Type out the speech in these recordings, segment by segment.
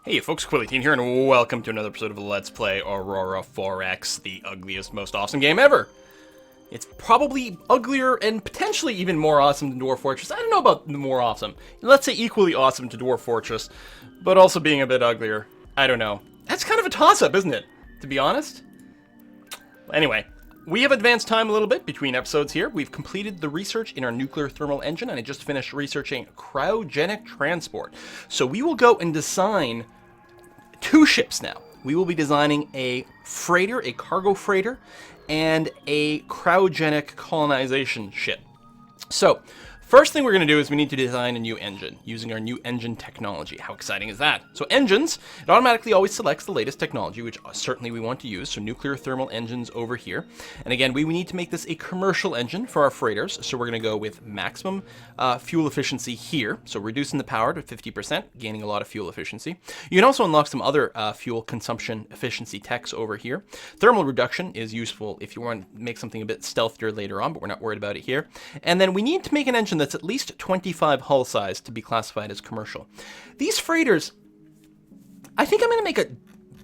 Hey folks, Quilly here, and welcome to another episode of Let's Play Aurora 4X, the ugliest, most awesome game ever. It's probably uglier and potentially even more awesome than Dwarf Fortress. I don't know about the more awesome. Let's say equally awesome to Dwarf Fortress, but also being a bit uglier. I don't know. That's kind of a toss-up, isn't it? To be honest. Anyway, we have advanced time a little bit between episodes here. We've completed the research in our nuclear thermal engine, and I just finished researching cryogenic transport. So we will go and design two ships now. We will be designing a freighter, a cargo freighter, and a cryogenic colonization ship. So, first thing we're going to do is we need to design a new engine using our new engine technology. How exciting is that? So engines, it automatically always selects the latest technology, which certainly we want to use. So nuclear thermal engines over here. And again, we need to make this a commercial engine for our freighters. So we're going to go with maximum fuel efficiency here. So reducing the power to 50%, gaining a lot of fuel efficiency. You can also unlock some other fuel consumption efficiency techs over here. Thermal reduction is useful if you want to make something a bit stealthier later on, but we're not worried about it here. And then we need to make an engine that's at least 25 hull size to be classified as commercial. These freighters, I think I'm going to make a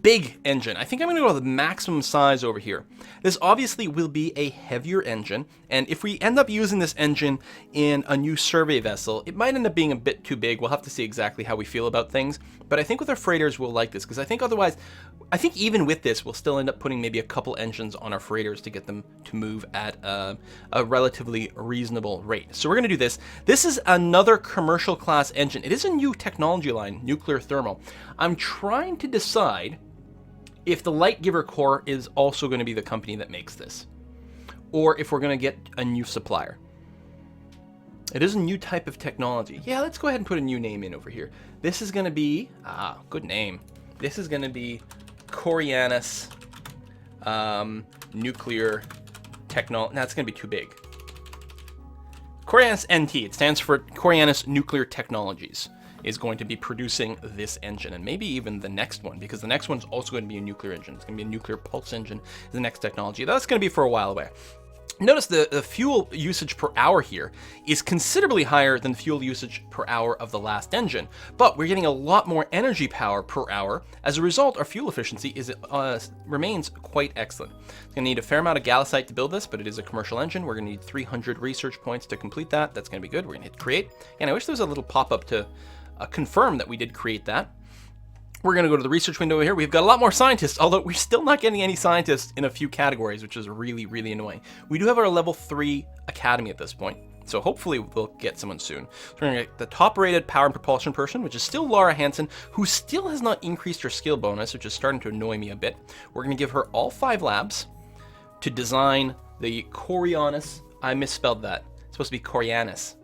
big engine. I think I'm going to go with the maximum size over here. This obviously will be a heavier engine, and if we end up using this engine in a new survey vessel, it might end up being a bit too big. We'll have to see exactly how we feel about things, but I think with our freighters we'll like this, because I think otherwise, I think even with this we'll still end up putting maybe a couple engines on our freighters to get them to move at a relatively reasonable rate. So we're going to do this. This is another commercial class engine. It is a new technology line, nuclear thermal. I'm trying to decide if the Light Giver Core is also going to be the company that makes this, or if we're going to get a new supplier. It is a new type of technology. Yeah, let's go ahead and put a new name in over here. This is going to be, good name. This is going to be Corianis Nuclear Technology. That's going to be too big. Corianis NT, it stands for Corianis Nuclear Technologies, is going to be producing this engine, and maybe even the next one, because the next one's also going to be a nuclear engine. It's going to be a nuclear pulse engine, is the next technology. That's going to be for a while away. Notice the fuel usage per hour here is considerably higher than the fuel usage per hour of the last engine, but we're getting a lot more energy power per hour. As a result, our fuel efficiency remains quite excellent. It's going to need a fair amount of gallicite to build this, but it is a commercial engine. We're going to need 300 research points to complete that. That's going to be good. We're going to hit create, and I wish there was a little pop-up to confirm that we did create that. We're going to go to the research window here. We've got a lot more scientists, although we're still not getting any scientists in a few categories, which is really, really annoying. We do have our level 3 academy at this point, so hopefully we'll get someone soon. So we're going to get the top-rated power and propulsion person, which is still Laura Hansen, who still has not increased her skill bonus, which is starting to annoy me a bit. We're going to give her all 5 labs to design the Corianis. I misspelled that. It's supposed to be Corianis.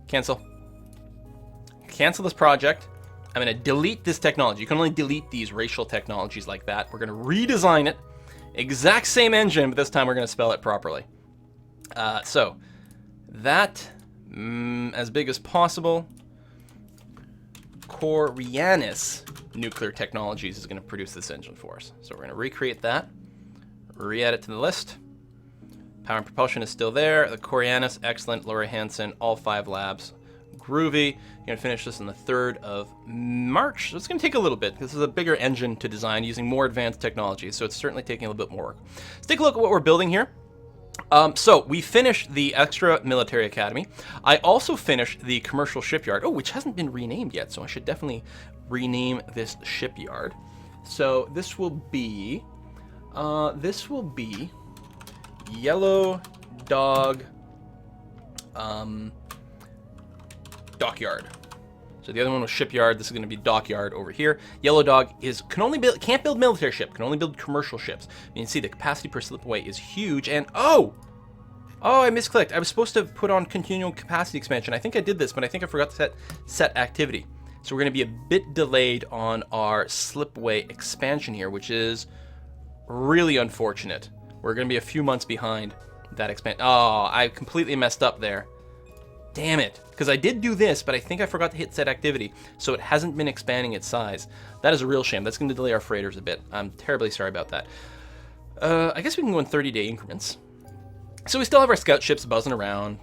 Cancel. Cancel this project. I'm going to delete this technology. You can only delete these racial technologies like that. We're going to redesign it. Exact same engine, but this time we're going to spell it properly. So, that, as big as possible, Corianis Nuclear Technologies is going to produce this engine for us. So we're going to recreate that, re-add it to the list. Power and propulsion is still there. The Corianis, excellent. Laura Hansen, all 5 labs. Groovy. You're going to finish this on the 3rd of March. So it's going to take a little bit. This is a bigger engine to design using more advanced technology, so it's certainly taking a little bit more work. Let's take a look at what we're building here. So we finished the extra military academy. I also finished the commercial shipyard, which hasn't been renamed yet, so I should definitely rename this shipyard. So this will be Yellow Dog Dockyard. So the other one was Shipyard. This is going to be Dockyard over here. Yellow Dog can't build military ship, can only build commercial ships. You can see the capacity per slipway is huge, and I misclicked. I was supposed to put on continual capacity expansion. I think I did this, but I think I forgot to set activity. So we're going to be a bit delayed on our slipway expansion here, which is really unfortunate. We're going to be a few months behind that expansion. Oh, I completely messed up there. Damn it, because I did do this, but I think I forgot to hit set activity, so it hasn't been expanding its size. That is a real shame. That's going to delay our freighters a bit. I'm terribly sorry about that. I guess we can go in 30-day increments. So we still have our scout ships buzzing around.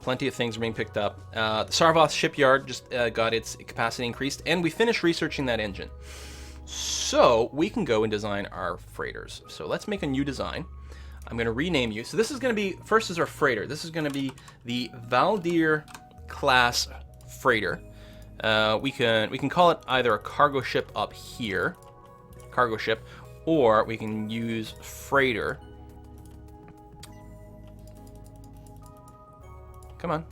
Plenty of things are being picked up. The Sarvoth Shipyard just got its capacity increased, and we finished researching that engine. So we can go and design our freighters. So let's make a new design. I'm going to rename you. So this is going to be, first is our freighter. This is going to be the Valdir class freighter. We can call it either a cargo ship up here, cargo ship, or we can use freighter. Come on.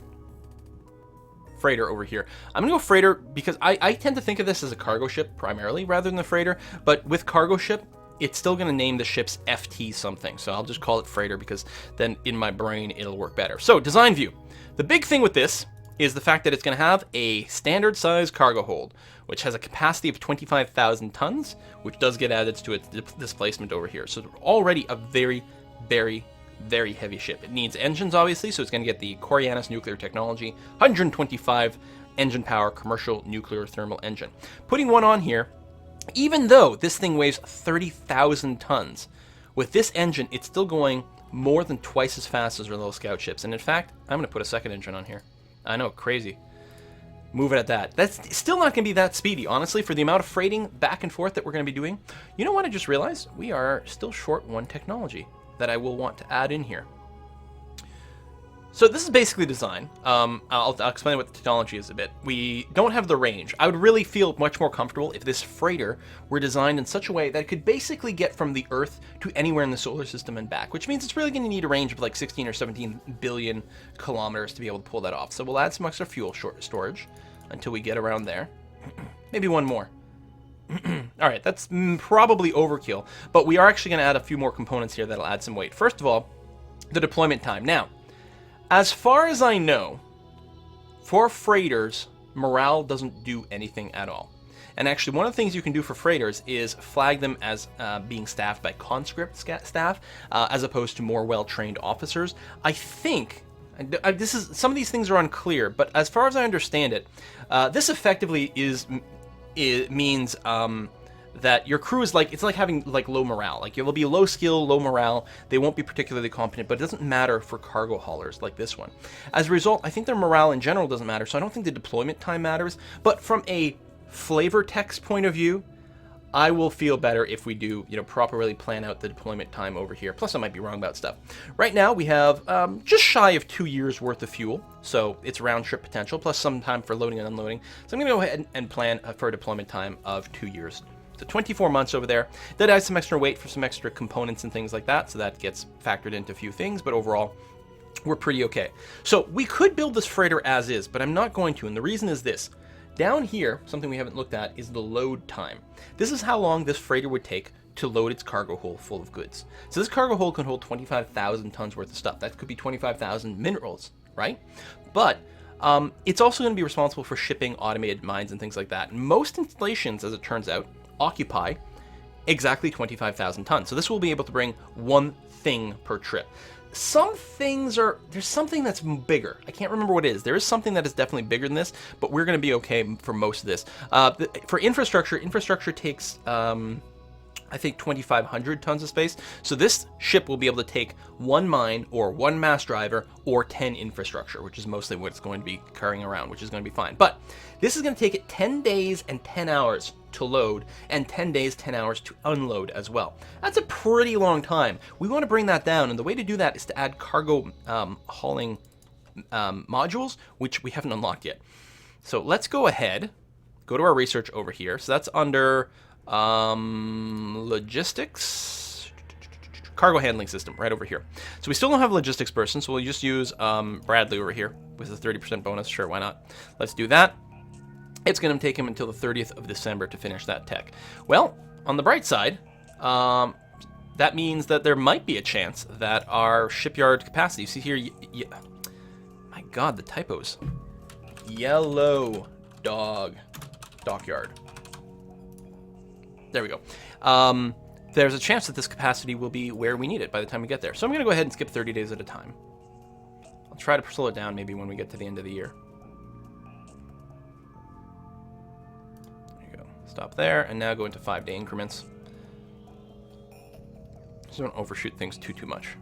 Freighter over here. I'm gonna go freighter because I tend to think of this as a cargo ship primarily rather than the freighter, but with cargo ship, it's still gonna name the ships FT something. So I'll just call it freighter because then in my brain it'll work better. So design view. The big thing with this is the fact that it's gonna have a standard size cargo hold, which has a capacity of 25,000 tons, which does get added to its displacement over here. So already a very, very, very heavy ship. It needs engines, obviously, so it's going to get the Coriolis nuclear technology, 125 engine power commercial nuclear thermal engine. Putting one on here, even though this thing weighs 30,000 tons, with this engine, it's still going more than twice as fast as our little scout ships. And in fact, I'm going to put a second engine on here. I know, crazy. Move it at that. That's still not going to be that speedy, honestly, for the amount of freighting back and forth that we're going to be doing. You know what I just realized? We are still short one technology that I will want to add in here. So this is basically design. I'll explain what the technology is a bit. We don't have the range. I would really feel much more comfortable if this freighter were designed in such a way that it could basically get from the Earth to anywhere in the solar system and back, which means it's really going to need a range of like 16 or 17 billion kilometers to be able to pull that off. So we'll add some extra fuel storage until we get around there. Maybe one more. All right, that's probably overkill, but we are actually going to add a few more components here that'll add some weight. First of all, the deployment time. Now, as far as I know, for freighters, morale doesn't do anything at all. And actually, one of the things you can do for freighters is flag them as being staffed by conscript staff, as opposed to more well-trained officers. I think some of these things are unclear, but as far as I understand it, this effectively means that your crew is like, it's like having like low morale. Like you'll be low skill, low morale. They won't be particularly competent, but it doesn't matter for cargo haulers like this one. As a result, I think their morale in general doesn't matter. So I don't think the deployment time matters. But from a flavor text point of view, I will feel better if we do, properly plan out the deployment time over here. Plus, I might be wrong about stuff. Right now, we have just shy of 2 years worth of fuel, so it's round trip potential, plus some time for loading and unloading. So I'm going to go ahead and plan for a deployment time of 2 years. So 24 months over there. That adds some extra weight for some extra components and things like that, so that gets factored into a few things, but overall, we're pretty okay. So we could build this freighter as is, but I'm not going to, and the reason is this. Down here, something we haven't looked at is the load time. This is how long this freighter would take to load its cargo hold full of goods. So this cargo hold can hold 25,000 tons worth of stuff. That could be 25,000 minerals, right? But it's also going to be responsible for shipping automated mines and things like that. Most installations, as it turns out, occupy exactly 25,000 tons. So this will be able to bring one thing per trip. Some things there's something that's bigger. I can't remember what it is. There is something that is definitely bigger than this, but we're going to be okay for most of this. For infrastructure takes, I think, 2,500 tons of space. So this ship will be able to take one mine or one mass driver or 10 infrastructure, which is mostly what it's going to be carrying around, which is going to be fine. But this is going to take it 10 days and 10 hours to load and 10 days, 10 hours to unload as well. That's a pretty long time. We want to bring that down, and the way to do that is to add cargo hauling modules, which we haven't unlocked yet. So let's go ahead, go to our research over here. So that's under logistics, cargo handling system right over here. So we still don't have a logistics person, so we'll just use Bradley over here with a 30% bonus. Sure, why not? Let's do that. It's going to take him until the 30th of December to finish that tech. Well, on the bright side, that means that there might be a chance that our shipyard capacity, you see here, my God, the typos. Yellow dockyard. There we go. There's a chance that this capacity will be where we need it by the time we get there. So I'm going to go ahead and skip 30 days at a time. I'll try to slow it down maybe when we get to the end of the year. Stop there, and now go into 5-day increments. Just don't overshoot things too much.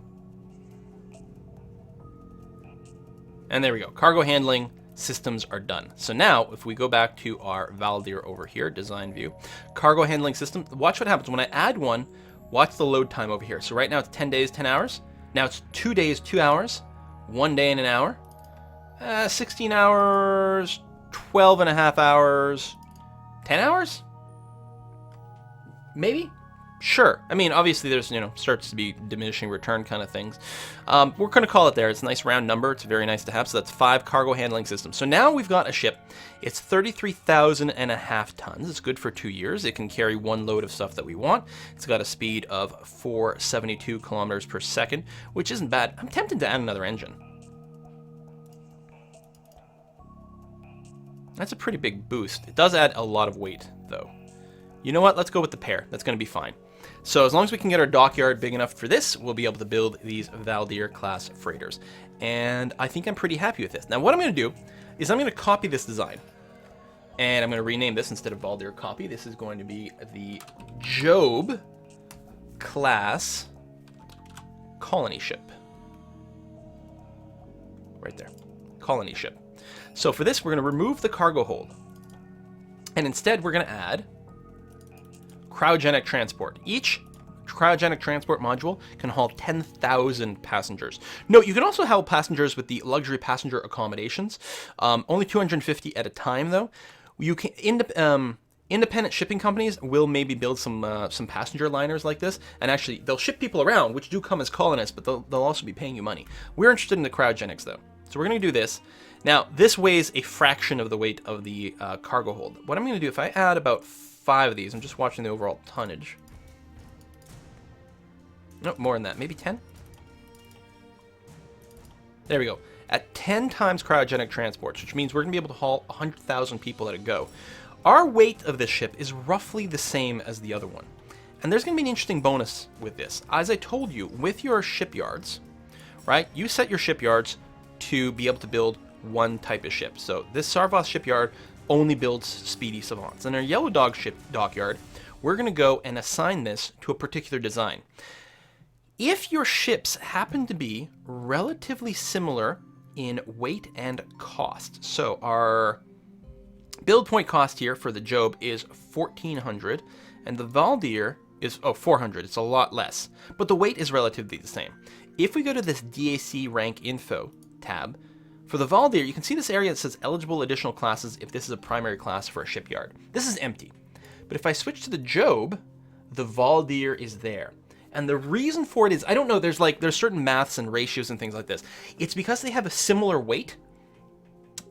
And there we go. Cargo handling systems are done. So now, if we go back to our Valdir over here, design view, cargo handling system, watch what happens when I add one. Watch the load time over here. So right now it's 10 days, 10 hours. Now it's 2 days, 2 hours, 1 day and an hour, 16 hours, 12 and a half hours, 10 hours? Maybe? Sure. I mean, obviously there's, starts to be diminishing return kind of things. We're going to call it there. It's a nice round number. It's very nice to have. So that's 5 cargo handling systems. So now we've got a ship. It's 33,000 and a half tons. It's good for 2 years. It can carry 1 load of stuff that we want. It's got a speed of 472 kilometers per second, which isn't bad. I'm tempted to add another engine. That's a pretty big boost. It does add a lot of weight, though. You know what? Let's go with the pair. That's going to be fine. So as long as we can get our dockyard big enough for this, we'll be able to build these Valdir class freighters. And I think I'm pretty happy with this. Now what I'm going to do is I'm going to copy this design. And I'm going to rename this instead of Valdir copy. This is going to be the Job class colony ship. Right there. Colony ship. So for this, we're going to remove the cargo hold. And instead, we're going to add cryogenic transport. Each cryogenic transport module can haul 10,000 passengers. Note, you can also haul passengers with the luxury passenger accommodations. Only 250 at a time, though. You can independent shipping companies will maybe build some passenger liners like this, and actually they'll ship people around, which do come as colonists, but they'll also be paying you money. We're interested in the cryogenics, though, so we're going to do this. Now, this weighs a fraction of the weight of the cargo hold. What I'm going to do, if I add about 5 of these, I'm just watching the overall tonnage. No, more than that. Maybe 10? There we go. At 10 times cryogenic transports, which means we're going to be able to haul 100,000 people at a go. Our weight of this ship is roughly the same as the other one. And there's going to be an interesting bonus with this. As I told you, with your shipyards, right, you set your shipyards to be able to build one type of ship. So this Sarvos shipyard only builds speedy savants. In our Yellow Dog ship dockyard, we're going to go and assign this to a particular design. If your ships happen to be relatively similar in weight and cost, so our build point cost here for the Job is 1,400, and the Valdir is 400. It's a lot less, but the weight is relatively the same. If we go to this DAC rank info tab, for the Valdir, you can see this area that says eligible additional classes if this is a primary class for a shipyard. This is empty. But if I switch to the Job, the Valdir is there. And the reason for it is, I don't know, there's certain maths and ratios and things like this. It's because they have a similar weight.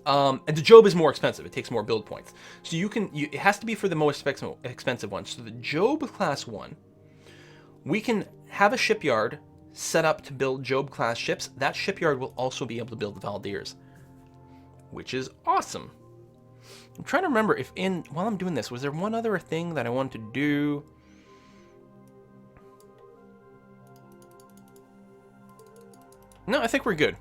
And the Job is more expensive. It takes more build points. So it has to be for the most expensive one. So the Job class 1, we can have a shipyard set up to build Job class ships. That shipyard will also be able to build the Valdirs, which is awesome. I'm trying to remember if while I'm doing this, was there one other thing that I wanted to do? No, I think we're good.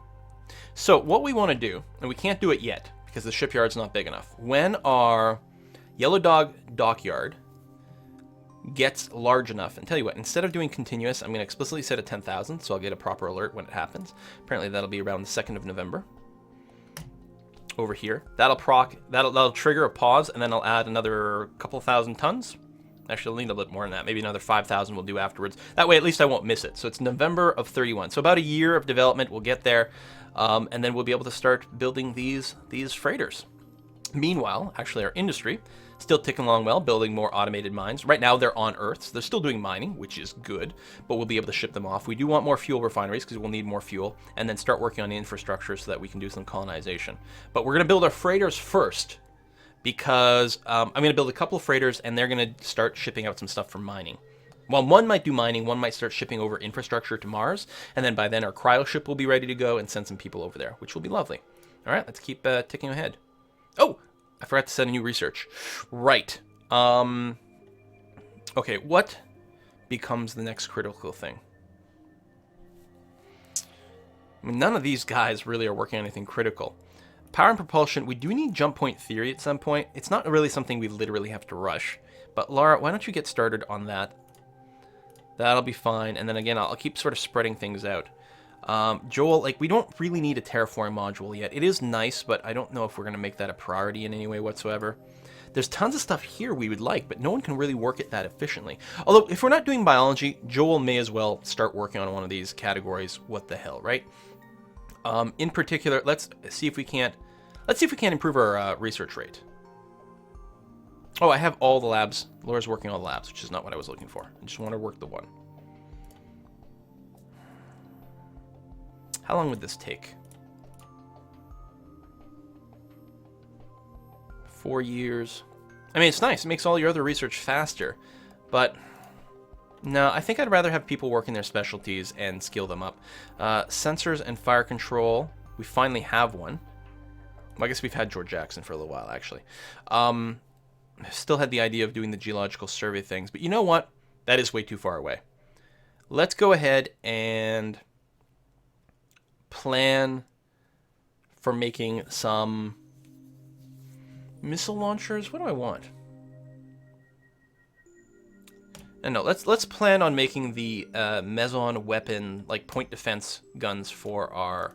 So what we want to do, and we can't do it yet because the shipyard's not big enough. When our Yellow Dog dockyard gets large enough, and tell you what, instead of doing continuous, I'm going to explicitly set it 10,000, so I'll get a proper alert when it happens. Apparently that'll be around the 2nd of November. Over here, that'll trigger a pause, and then I'll add another couple thousand tons. Actually, I'll need a little bit more than that. Maybe another 5,000 we'll do afterwards. That way, at least I won't miss it. So it's November of 31. So about a year of development, we'll get there, and then we'll be able to start building these freighters. Meanwhile, actually, our industry still ticking along well, building more automated mines. Right now, they're on Earth, so they're still doing mining, which is good, but we'll be able to ship them off. We do want more fuel refineries because we'll need more fuel, and then start working on the infrastructure so that we can do some colonization. But we're going to build our freighters first because I'm going to build a couple of freighters, and they're going to start shipping out some stuff for mining. Well, one might do mining, one might start shipping over infrastructure to Mars, and then by then our cryo ship will be ready to go and send some people over there, which will be lovely. All right, let's keep ticking ahead. Oh! I forgot to set a new research. Right. Okay, what becomes the next critical thing? I mean, none of these guys really are working on anything critical. Power and propulsion, we do need jump point theory at some point. It's not really something we literally have to rush. But Laura, why don't you get started on that? That'll be fine. And then again, I'll keep sort of spreading things out. Joel, like, we don't really need a terraforming module yet. It is nice, but I don't know if we're going to make that a priority in any way whatsoever. There's tons of stuff here we would like, but no one can really work it that efficiently. Although, if we're not doing biology, Joel may as well start working on one of these categories. What the hell, right? In particular, let's see if we can't improve our research rate. Oh, I have all the labs. Laura's working on the labs, which is not what I was looking for. I just want to work the one. How long would this take? 4 years. I mean, it's nice. It makes all your other research faster. But no, I think I'd rather have people work in their specialties and skill them up. Sensors and fire control. We finally have one. Well, I guess we've had George Jackson for a little while, actually. Still had the idea of doing the geological survey things. But you know what? That is way too far away. Let's go ahead and plan for making some missile launchers. What do I want? And no, let's plan on making the meson weapon, like point defense guns for our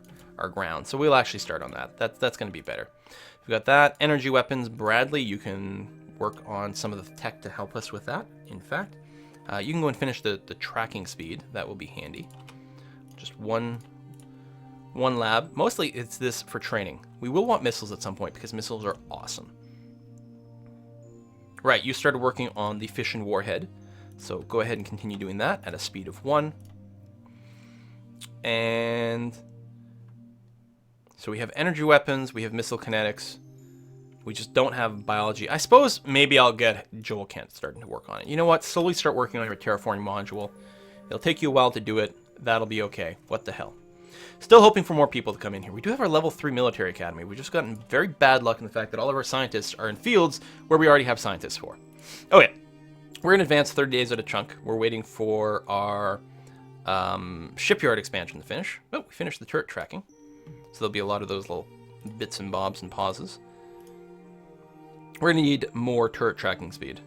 ground. So we'll actually start on that. That's going to be better. We've got that. Energy weapons. Bradley, you can work on some of the tech to help us with that. In fact, you can go and finish the tracking speed. That will be handy. Just one lab. Mostly it's this for training. We will want missiles at some point because missiles are awesome. Right, you started working on the fission warhead. So go ahead and continue doing that at a speed of 1. And so we have energy weapons, we have missile kinetics. We just don't have biology. I suppose maybe I'll get Joel Kent starting to work on it. You know what? Slowly start working on your terraforming module. It'll take you a while to do it. That'll be okay. What the hell? Still hoping for more people to come in here. We do have our level 3 military academy. We've just gotten very bad luck in the fact that all of our scientists are in fields where we already have scientists for. Okay. We're in advance 30 days at a chunk. We're waiting for our shipyard expansion to finish. Oh, we finished the turret tracking. So there'll be a lot of those little bits and bobs and pauses. We're going to need more turret tracking speed.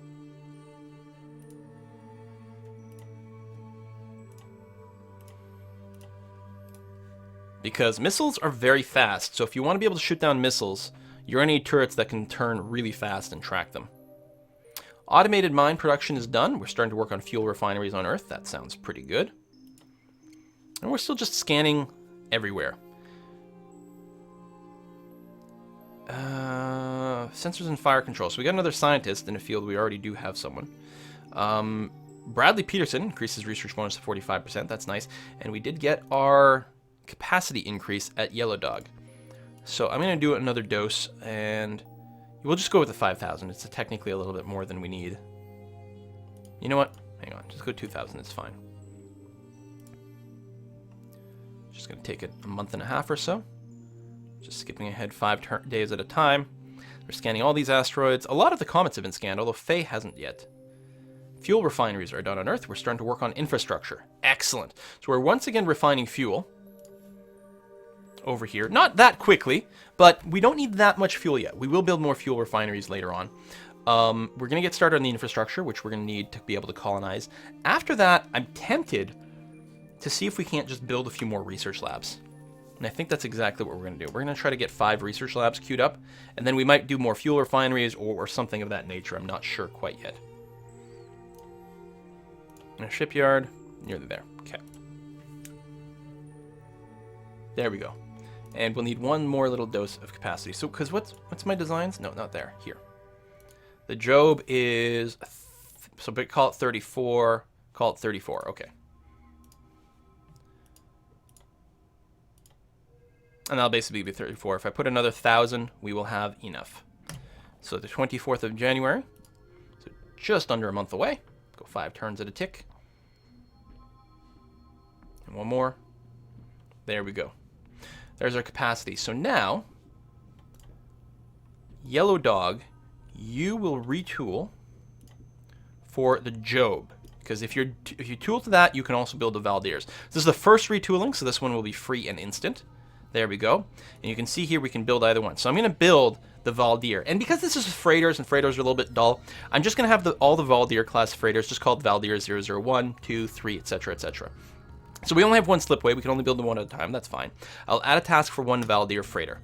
Because missiles are very fast, so if you want to be able to shoot down missiles, you're going to need turrets that can turn really fast and track them. Automated mine production is done. We're starting to work on fuel refineries on Earth. That sounds pretty good. And we're still just scanning everywhere. Sensors and fire control. So we got another scientist in a field we already do have someone. Bradley Peterson increases research bonus to 45%. That's nice. And we did get our capacity increase at Yellow Dog. So I'm going to do another dose, and we'll just go with the 5,000. It's technically a little bit more than we need. You know what? Hang on. Just go 2,000. It's fine. Just going to take it a month and a half or so. Just skipping ahead 5 days at a time. We're scanning all these asteroids. A lot of the comets have been scanned, although Faye hasn't yet. Fuel refineries are done on Earth. We're starting to work on infrastructure. Excellent. So we're once again refining fuel over here. Not that quickly, but we don't need that much fuel yet. We will build more fuel refineries later on. We're going to get started on the infrastructure, which we're going to need to be able to colonize. After that, I'm tempted to see if we can't just build a few more research labs. And I think that's exactly what we're going to do. We're going to try to get 5 research labs queued up, and then we might do more fuel refineries or something of that nature. I'm not sure quite yet. And a shipyard, nearly there. Okay. There we go. And we'll need one more little dose of capacity. So, because what's my designs? No, not there. Here. The Job is, so call it 34. Call it 34. Okay. And that'll basically be 34. If I put another 1,000, we will have enough. So the 24th of January, so just under a month away. Go 5 turns at a tick. And one more. There we go. There's our capacity. So now, Yellow Dog, you will retool for the Job. Because if you tool to that, you can also build the Valdirs. This is the first retooling, so this one will be free and instant. There we go. And you can see here we can build either one. So I'm going to build the Valdir. And because this is freighters, and freighters are a little bit dull, I'm just going to have all the Valdir class freighters just called Valdir 001, 2, 3, etc., etc. So we only have one slipway. We can only build them one at a time. That's fine. I'll add a task for one Valdir freighter.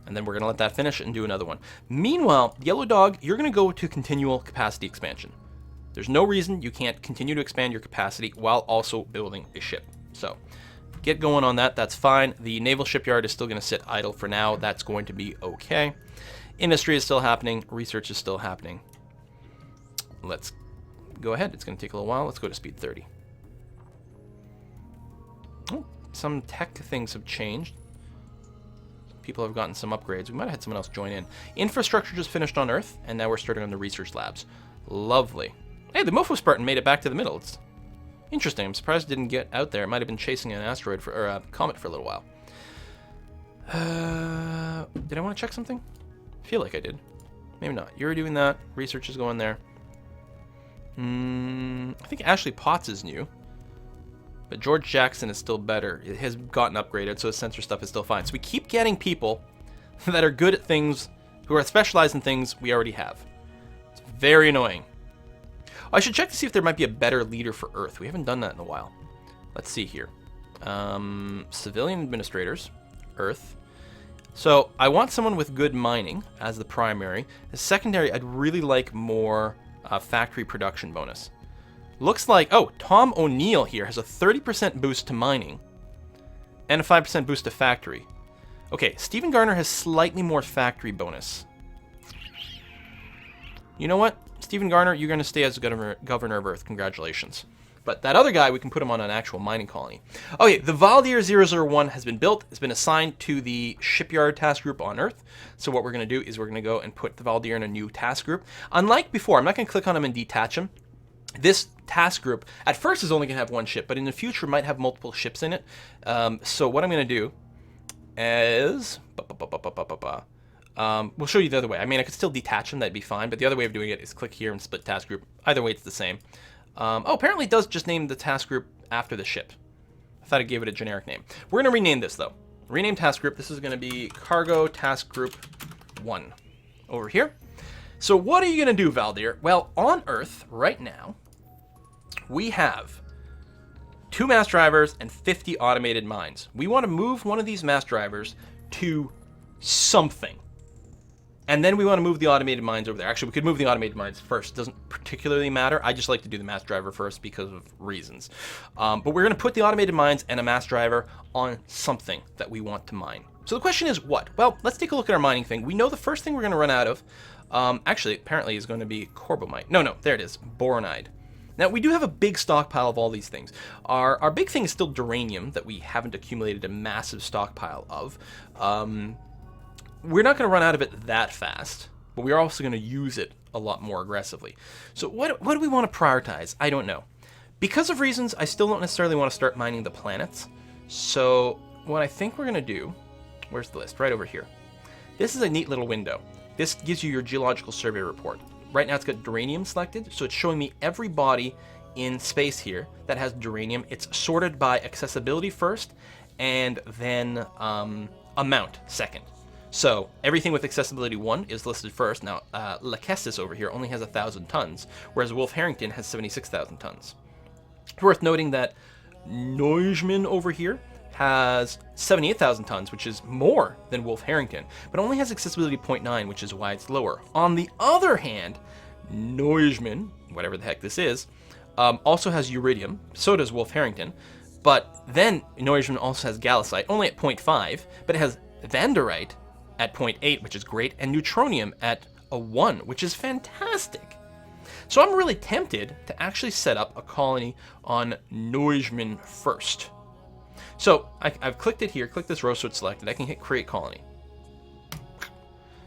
And then we're going to let that finish and do another one. Meanwhile, Yellow Dog, you're going to go to continual capacity expansion. There's no reason you can't continue to expand your capacity while also building a ship. So get going on that. That's fine. The naval shipyard is still going to sit idle for now. That's going to be okay. Industry is still happening. Research is still happening. Let's go ahead. It's going to take a little while. Let's go to speed 30. Oh, some tech things have changed. People have gotten some upgrades. We might have had someone else join in. Infrastructure just finished on Earth, and now we're starting on the research labs. Lovely. Hey, the Mofo Spartan made it back to the middle. It's interesting. I'm surprised it didn't get out there. It might have been chasing an asteroid or a comet for a little while. Did I want to check something? I feel like I did. Maybe not. You're doing that. Research is going there. I think Ashley Potts is new. But George Jackson is still better. It has gotten upgraded, so his sensor stuff is still fine. So we keep getting people that are good at things, who are specialized in things we already have. It's very annoying. I should check to see if there might be a better leader for Earth. We haven't done that in a while. Let's see here. Civilian administrators, Earth. So I want someone with good mining as the primary. As secondary, I'd really like more factory production bonus. Looks like, oh, Tom O'Neill here has a 30% boost to mining and a 5% boost to factory. Okay, Stephen Garner has slightly more factory bonus. You know what? Stephen Garner, you're going to stay as governor of Earth. Congratulations. But that other guy, we can put him on an actual mining colony. Okay, the Valdir 001 has been built. It's been assigned to the Shipyard task group on Earth. So what we're going to do is we're going to go and put the Valdir in a new task group. Unlike before, I'm not going to click on him and detach him. This task group, at first, is only going to have one ship, but in the future might have multiple ships in it. So what I'm going to do is... we'll show you the other way. I mean, I could still detach them, that'd be fine, but the other way of doing it is click here and split task group. Either way, it's the same. Oh, apparently it does just name the task group after the ship. I thought I gave it a generic name. We're going to rename this, though. Rename task group. This is going to be Cargo Task Group 1 over here. So what are you going to do, Valdir? Well, on Earth, right now, we have 2 mass drivers and 50 automated mines. We want to move one of these mass drivers to something. And then we want to move the automated mines over there. Actually, we could move the automated mines first. It doesn't particularly matter. I just like to do the mass driver first because of reasons. But we're going to put the automated mines and a mass driver on something that we want to mine. So the question is what? Well, let's take a look at our mining thing. We know the first thing we're going to run out of, actually, apparently is going to be corbomite. No, there it is, boronite. Now, we do have a big stockpile of all these things. Our big thing is still duranium that we haven't accumulated a massive stockpile of. We're not going to run out of it that fast, but we are also going to use it a lot more aggressively. So what do we want to prioritize? I don't know. Because of reasons, I still don't necessarily want to start mining the planets. So what I think we're going to do, where's the list? Right over here. This is a neat little window. This gives you your geological survey report. Right now it's got duranium selected, so it's showing me every body in space here that has duranium. It's sorted by accessibility first, and then amount second. So everything with accessibility 1 is listed first. Now, Lachesis over here only has 1,000 tons, whereas Wolf Harrington has 76,000 tons. It's worth noting that Neujmin over here has 78,000 tons, which is more than Wolf Harrington, but only has accessibility 0.9, which is why it's lower. On the other hand, Neujmin, whatever the heck this is, also has uridium, so does Wolf Harrington, but then Neujmin also has gallicite, only at 0.5, but it has vanderite at 0.8, which is great, and neutronium at a 1, which is fantastic. So I'm really tempted to actually set up a colony on Neujmin first. So I've clicked it here, click this row so it's selected. I can hit create colony.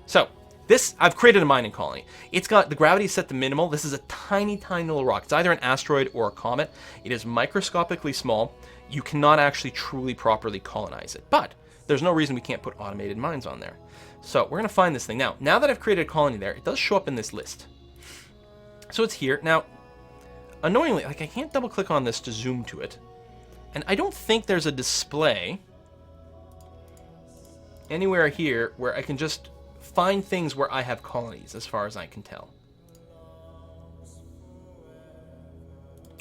So this, I've created a mining colony. It's got the gravity set to minimal. This is a tiny, tiny little rock. It's either an asteroid or a comet. It is microscopically small. You cannot actually truly properly colonize it, but there's no reason we can't put automated mines on there. So we're gonna find this thing. Now that I've created a colony there, it does show up in this list. So it's here. Now, annoyingly, like I can't double click on this to zoom to it. And I don't think there's a display anywhere here where I can just find things where I have colonies, as far as I can tell.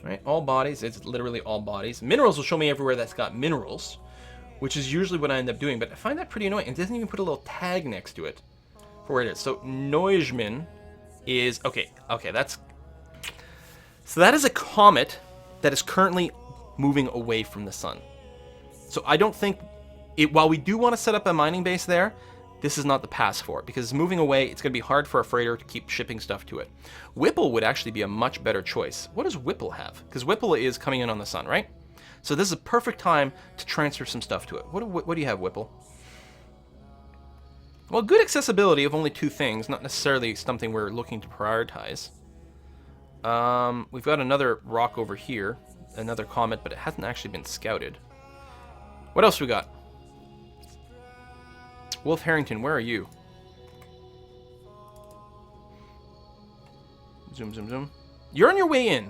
Right, all bodies, it's literally all bodies. Minerals will show me everywhere that's got minerals, which is usually what I end up doing, but I find that pretty annoying. It doesn't even put a little tag next to it for where it is. So Neujmin is, okay, so that is a comet that is currently moving away from the sun. So I don't think, while we do want to set up a mining base there, this is not the pass for it, because it's moving away. It's going to be hard for a freighter to keep shipping stuff to it. Whipple would actually be a much better choice. What does Whipple have? Because Whipple is coming in on the sun, right? So this is a perfect time to transfer some stuff to it. What do you have, Whipple? Well, good accessibility of only 2 things, not necessarily something we're looking to prioritize. We've got another rock over here, another comet, but it hasn't actually been scouted. What else we got? Wolf Harrington, where are you? Zoom, zoom, zoom. You're on your way in.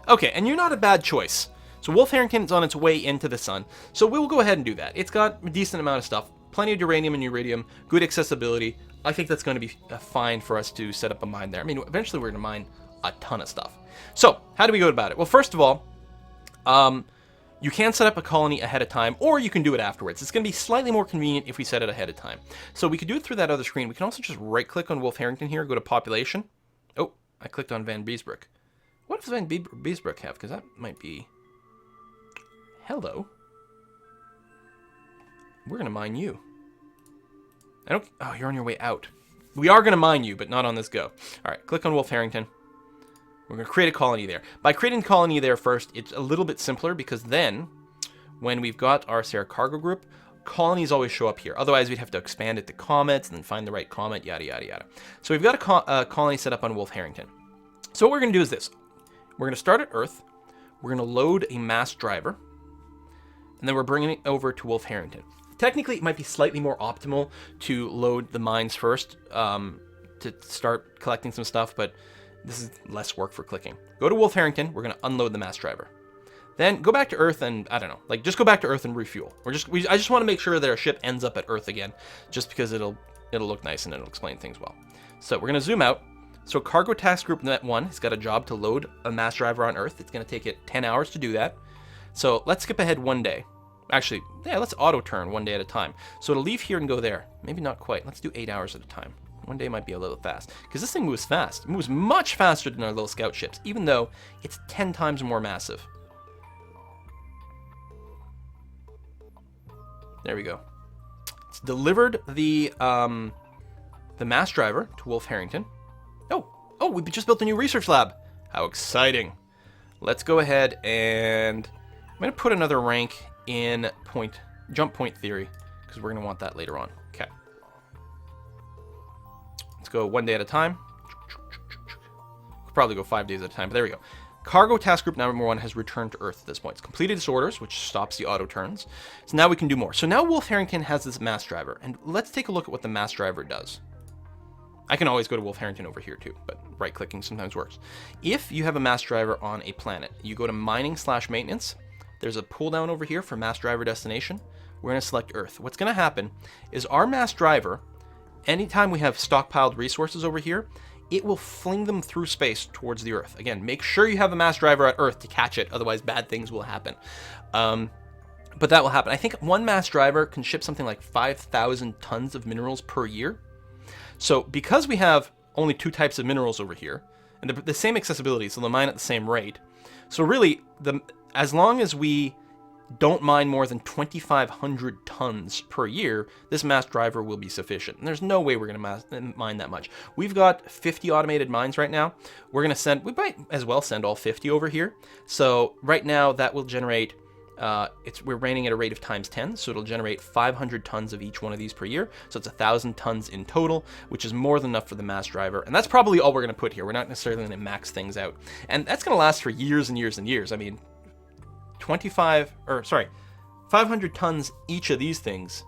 Okay, and you're not a bad choice. So Wolf Harrington is on its way into the sun. So we'll go ahead and do that. It's got a decent amount of stuff. Plenty of uranium and uridium. Good accessibility. I think that's going to be fine for us to set up a mine there. I mean, eventually we're going to mine a ton of stuff. So, how do we go about it? Well, first of all, you can set up a colony ahead of time, or you can do it afterwards. It's going to be slightly more convenient if we set it ahead of time. So we could do it through that other screen. We can also just right-click on Wolf Harrington here, go to population. Oh, I clicked on Van Beesbroek. What does Van Beesbroek have? Because that might be... Hello. We're going to mine you. Oh, you're on your way out. We are going to mine you, but not on this go. All right, click on Wolf Harrington. We're going to create a colony there. By creating a colony there first, it's a little bit simpler, because then, when we've got our cargo group, colonies always show up here. Otherwise, we'd have to expand it to comets and then find the right comet, yada, yada, yada. So we've got a colony set up on Wolf Harrington. So what we're going to do is this. We're going to start at Earth. We're going to load a mass driver. And then we're bringing it over to Wolf Harrington. Technically, it might be slightly more optimal to load the mines first to start collecting some stuff, but this is less work for clicking. Go to Wolf Harrington. We're going to unload the mass driver. Then go back to Earth and, I don't know, like just go back to Earth and refuel. I just want to make sure that our ship ends up at Earth again, just because it'll look nice and it'll explain things well. So we're going to zoom out. So Cargo Task Group Net 1 has got a job to load a mass driver on Earth. It's going to take it 10 hours to do that. So let's skip ahead 1 day. Actually, yeah, let's auto turn 1 day at a time. So it'll leave here and go there. Maybe not quite. Let's do 8 hours at a time. 1 day might be a little fast, because this thing moves fast. It moves much faster than our little scout ships, even though it's 10 times more massive. There we go. It's delivered the mass driver to Wolf Harrington. Oh, we just built a new research lab. How exciting. Let's go ahead and I'm going to put another rank in jump point theory, because we're going to want that later on. Okay. Let's go 1 day at a time. We'll probably go 5 days at a time, but there we go. Cargo Task Group number 1 has returned to Earth at this point. It's completed its orders, which stops the auto turns. So now we can do more. So now Wolf Harrington has this mass driver, and let's take a look at what the mass driver does. I can always go to Wolf Harrington over here too, but right-clicking sometimes works. If you have a mass driver on a planet, you go to Mining/Maintenance. There's a pull-down over here for mass driver destination. We're going to select Earth. What's going to happen is our mass driver, anytime we have stockpiled resources over here, it will fling them through space towards the Earth. Again, make sure you have a mass driver at Earth to catch it, otherwise bad things will happen. But that will happen. I think one mass driver can ship something like 5,000 tons of minerals per year. So because we have only 2 types of minerals over here, and the same accessibility, so they'll mine at the same rate. So really, as long as we don't mine more than 2,500 tons per year, this mass driver will be sufficient. And there's no way we're going to mine that much. We've got 50 automated mines right now. We might as well send all 50 over here. So right now that will generate, we're raining at a rate of times 10, so it'll generate 500 tons of each one of these per year. So it's 1,000 tons in total, which is more than enough for the mass driver. And that's probably all we're going to put here. We're not necessarily going to max things out. And that's going to last for years and years and years. I mean, 500 tons each of these things.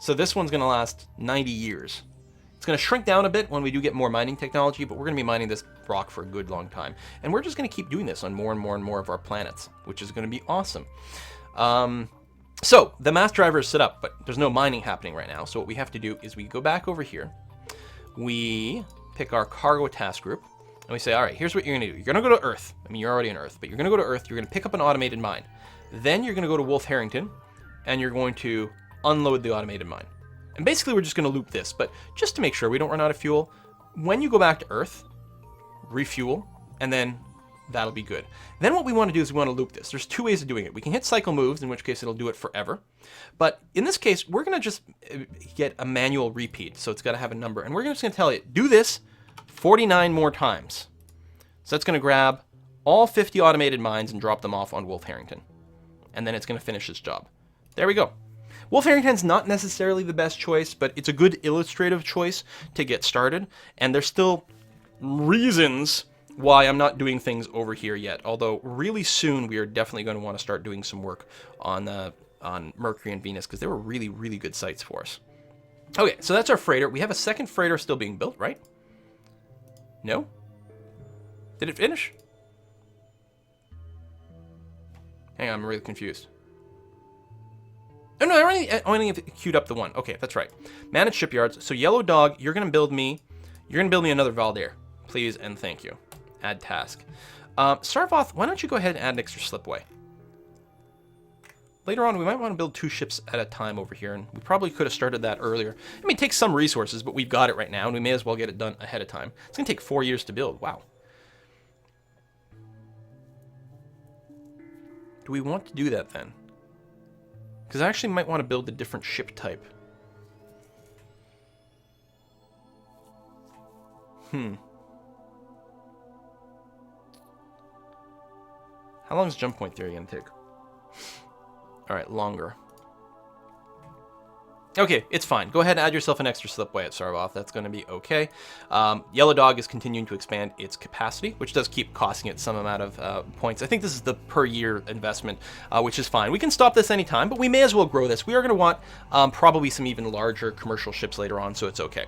So this one's going to last 90 years. It's going to shrink down a bit when we do get more mining technology, but we're going to be mining this rock for a good long time. And we're just going to keep doing this on more and more and more of our planets, which is going to be awesome. So the mass driver is set up, but there's no mining happening right now. So what we have to do is we go back over here. We pick our cargo task group. And we say, all right, here's what you're going to do. You're going to go to Earth. I mean, you're already on Earth, but you're going to go to Earth. You're going to pick up an automated mine. Then you're going to go to Wolf Harrington, and you're going to unload the automated mine. And basically, we're just going to loop this. But just to make sure we don't run out of fuel, when you go back to Earth, refuel, and then that'll be good. Then what we want to do is we want to loop this. There's two ways of doing it. We can hit cycle moves, in which case it'll do it forever. But in this case, we're going to just get a manual repeat. So it's got to have a number. And we're just going to tell it, do this 49 more times. So that's going to grab all 50 automated mines and drop them off on Wolf Harrington. And then it's going to finish its job. There we go. Wolf Harrington's not necessarily the best choice, but it's a good illustrative choice to get started. And there's still reasons why I'm not doing things over here yet. Although really soon we are definitely going to want to start doing some work on Mercury and Venus, because they were really, really good sites for us. Okay, so that's our freighter. We have a second freighter still being built, right? No? Did it finish? Hang on, I'm really confused. Oh no, I only have queued up the one. Okay, that's right. Manage shipyards. So Yellow Dog, you're gonna build me another Valdair, please and thank you. Add task. Sarvoth, why don't you go ahead and add an extra slipway? Later on, we might want to build 2 ships at a time over here, and we probably could have started that earlier. I mean, it takes some resources, but we've got it right now, and we may as well get it done ahead of time. It's gonna take 4 years to build. Wow. Do we want to do that then? Because I actually might want to build a different ship type. How long is jump point theory going to take? Alright, longer. Okay, it's fine. Go ahead and add yourself an extra slipway at Sarvoth. That's going to be okay. Yellow Dog is continuing to expand its capacity, which does keep costing it some amount of points. I think this is the per year investment, which is fine. We can stop this anytime, but we may as well grow this. We are going to want probably some even larger commercial ships later on, so it's okay.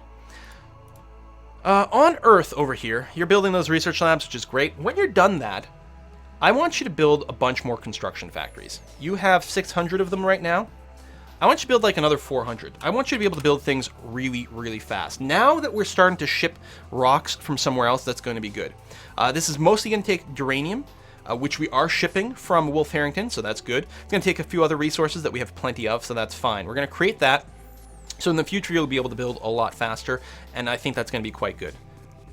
On Earth over here, you're building those research labs, which is great. When you're done that, I want you to build a bunch more construction factories. You have 600 of them right now. I want you to build like another 400. I want you to be able to build things really, really fast. Now that we're starting to ship rocks from somewhere else, that's going to be good. This is mostly going to take uranium, which we are shipping from Wolf Harrington, so that's good. It's going to take a few other resources that we have plenty of, so that's fine. We're going to create that, so in the future you'll be able to build a lot faster, and I think that's going to be quite good.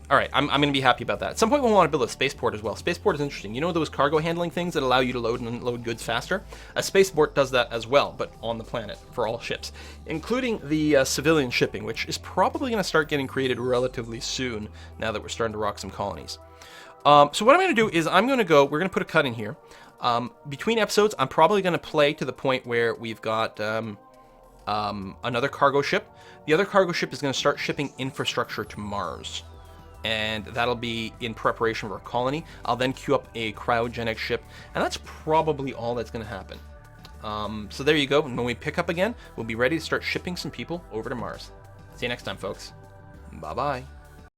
All right, I'm going to be happy about that. At some point we'll want to build a spaceport as well. Spaceport is interesting. You know those cargo handling things that allow you to load and unload goods faster? A spaceport does that as well, but on the planet for all ships, including the civilian shipping, which is probably going to start getting created relatively soon now that we're starting to rock some colonies. So what I'm going to do is we're going to put a cut in here. Between episodes, I'm probably going to play to the point where we've got another cargo ship. The other cargo ship is going to start shipping infrastructure to Mars. And that'll be in preparation for a colony. I'll then queue up a cryogenic ship, and that's probably all that's going to happen. So there you go. And when we pick up again, we'll be ready to start shipping some people over to Mars. See you next time, folks. Bye-bye.